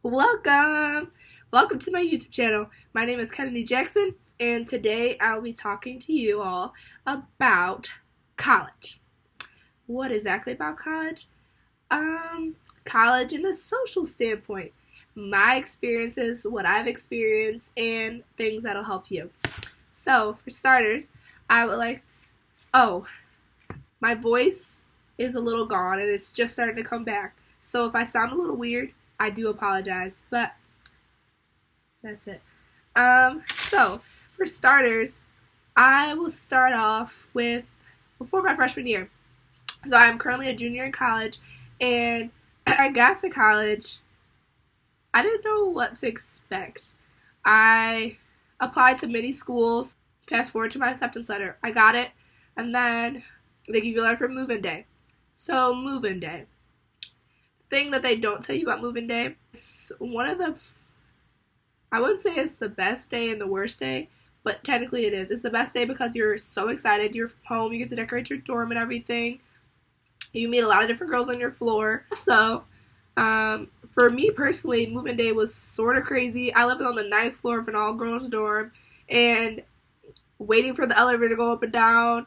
Welcome! Welcome to my YouTube channel. My name is Kennedy Jackson, and today I'll be talking to you all about college. What exactly about college? College in a social standpoint. My experiences, what I've experienced, and things that'll help you. So, for starters, I would like to, oh, my voice is a little gone and it's just starting to come back. So if I sound a little weird, I do apologize, but that's it. So for starters, I will start off with before my freshman year. So I'm currently a junior in college, and I got to college. I didn't know what to expect. I applied to many schools. Fast forward to my acceptance letter. I got it, and then they give you a letter for move-in day. So move-in day. The thing that they don't tell you about move-in day, it's one of the, I wouldn't say it's the best day and the worst day, but technically it is. It's the best day because you're so excited. You're from home. You get to decorate your dorm and everything. You meet a lot of different girls on your floor. So, for me personally, move-in day was sort of crazy. I lived on the 9th floor of an all-girls dorm, and waiting for the elevator to go up and down,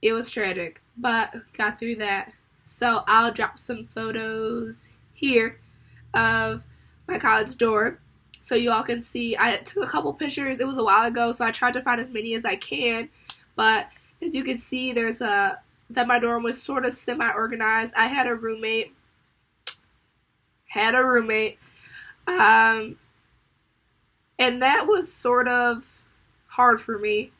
it was tragic, but got through that. So I'll drop some photos here of my college dorm so you all can see. I took a couple pictures. It was a while ago, so I tried to find as many as I can, but as you can see, that my dorm was sort of semi-organized. I had a roommate, and that was sort of hard for me.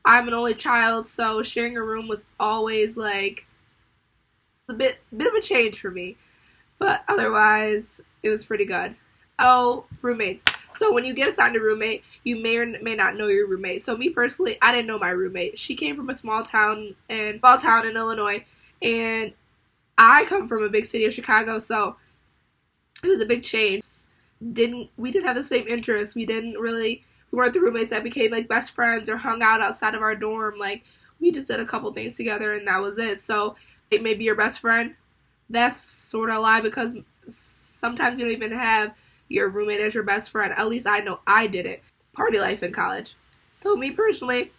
I'm an only child, so sharing a room was always like a bit of a change for me. But otherwise, it was pretty good. Oh, roommates. So when you get assigned a roommate, you may or may not know your roommate. So me personally, I didn't know my roommate. She came from a small town in Illinois, and I come from a big city of Chicago, so it was a big change. We didn't have the same interests. We weren't the roommates that became like best friends or hung out outside of our dorm. Like, we just did a couple things together and that was it. So it may be your best friend. That's sort of a lie because sometimes you don't even have your roommate as your best friend. At least I know I didn't. Party life in college. So me personally,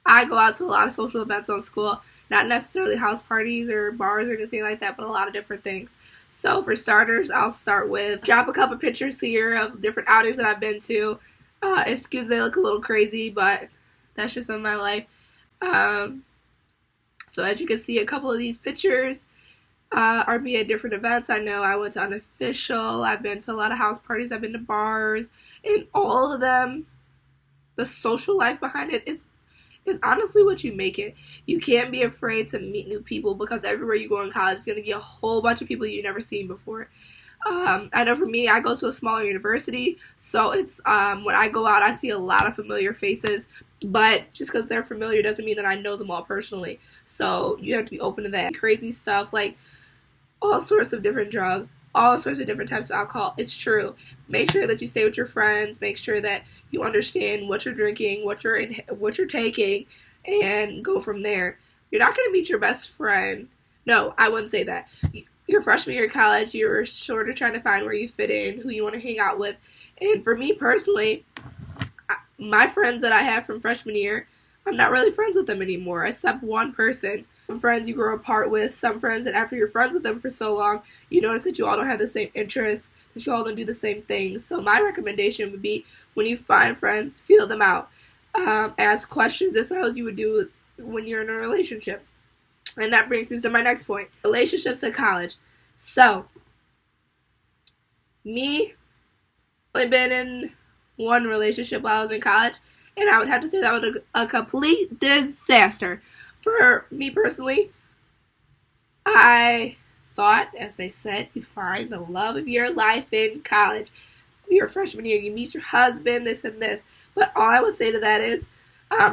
I go out to a lot of social events on school. Not necessarily house parties or bars or anything like that, but a lot of different things. So for starters, I'll start with drop a couple pictures here of different outings that I've been to. Excuse they look a little crazy, but that's just in my life. So as you can see, a couple of these pictures are me at different events. I know I went to Unofficial. I've been to a lot of house parties. I've been to bars, and all of them, the social life behind it is honestly what you make it. You can't be afraid to meet new people because everywhere you go in college is going to be a whole bunch of people you've never seen before. I know for me, I go to a smaller university, so it's when I go out, I see a lot of familiar faces, but just because they're familiar doesn't mean that I know them all personally. So you have to be open to that crazy stuff, like all sorts of different drugs, all sorts of different types of alcohol. It's true. Make sure that you stay with your friends. Make sure that you understand what you're drinking, what you're taking, and go from there. You're not going to meet your best friend. No, I wouldn't say that. Your freshman year of college, you're sort of trying to find where you fit in, who you want to hang out with. And for me personally, my friends that I have from freshman year, I'm not really friends with them anymore, except one person. Some friends you grow apart with, some friends that after you're friends with them for so long, you notice that you all don't have the same interests, that you all don't do the same things. So my recommendation would be, when you find friends, feel them out. Ask questions just as you would do when you're in a relationship. And that brings me to my next point. Relationships in college. So, me, I've been in one relationship while I was in college, and I would have to say that was a complete disaster. For me personally, I thought, as they said, you find the love of your life in college. Your freshman year, you meet your husband, this and this. But all I would say to that is,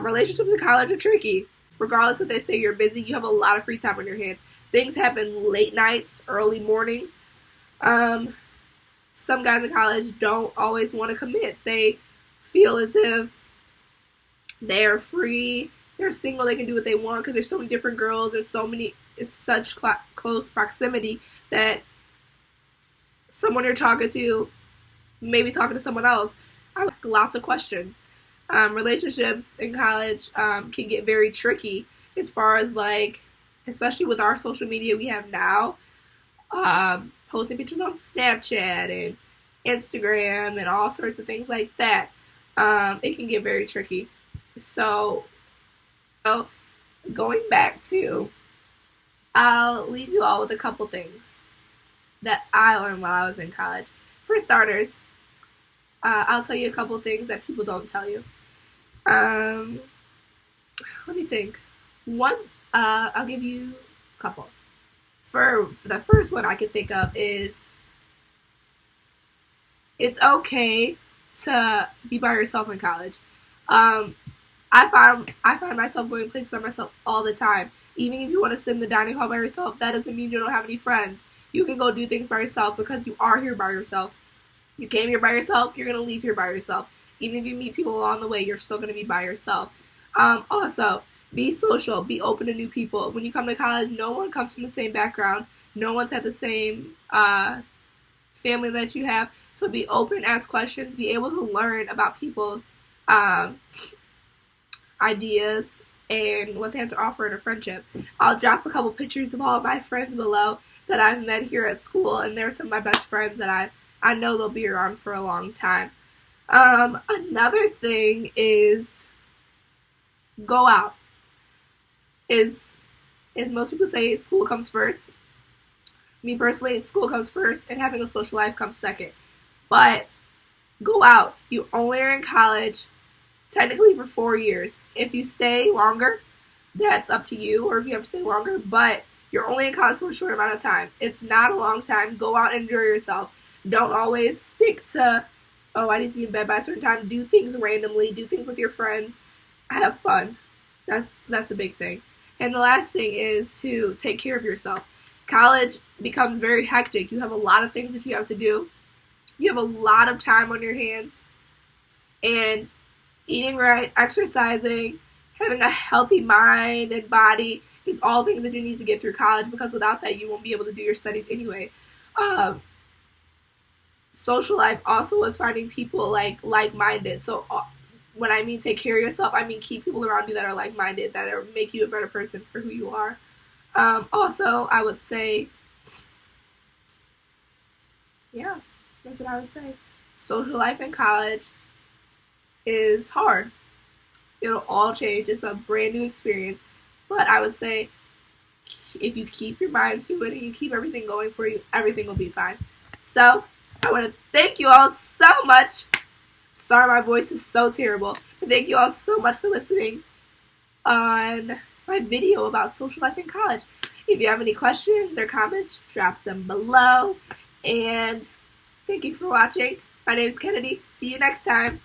relationships in college are tricky. Regardless if they say you're busy, you have a lot of free time on your hands. Things happen late nights, early mornings. Some guys in college don't always want to commit. They feel as if they're free, they're single, they can do what they want because there's so many different girls and it's such close proximity that someone you're talking to, maybe talking to someone else, I ask lots of questions. Relationships in college can get very tricky as far as like, especially with our social media we have now, posting pictures on Snapchat and Instagram and all sorts of things like that. It can get very tricky. So going back to, I'll leave you all with a couple things that I learned while I was in college. For starters, I'll tell you a couple things that people don't tell you. Let me think. One, I'll give you a couple. For the first one I can think of is, it's okay to be by yourself in college. I find myself going places by myself all the time. Even if you want to sit in the dining hall by yourself, that doesn't mean you don't have any friends. You can go do things by yourself because you are here by yourself. You came here by yourself, you're going to leave here by yourself. Even if you meet people along the way, you're still going to be by yourself. Also, be social, be open to new people. When you come to college, no one comes from the same background. No one's had the same family that you have. So be open, ask questions, be able to learn about people's ideas and what they have to offer in a friendship. I'll drop a couple pictures of all of my friends below that I've met here at school, and they're some of my best friends that I know they'll be around for a long time. Another thing is go out. As most people say, school comes first. Me personally, school comes first and having a social life comes second. But go out. You only are in college technically for 4 years. If you stay longer, that's up to you, or if you have to stay longer, but you're only in college for a short amount of time. It's not a long time. Go out and enjoy yourself. Don't always stick to, oh, I need to be in bed by a certain time. Do things randomly. Do things with your friends. Have fun. That's a big thing. And the last thing is to take care of yourself. College becomes very hectic. You have a lot of things that you have to do. You have a lot of time on your hands. And eating right, exercising, having a healthy mind and body is all things that you need to get through college, because without that you won't be able to do your studies anyway. Social life also is finding people like-minded. So when I mean take care of yourself, I mean keep people around you that are like-minded, that are make you a better person for who you are. Also, I would say, yeah, that's what I would say. Social life in college is hard. It'll all change. It's a brand new experience. But I would say if you keep your mind to it and you keep everything going for you, everything will be fine. So I want to thank you all so much. Sorry my voice is so terrible. But thank you all so much for listening on my video about social life in college. If you have any questions or comments, drop them below. And thank you for watching. My name is Kennedy. See you next time.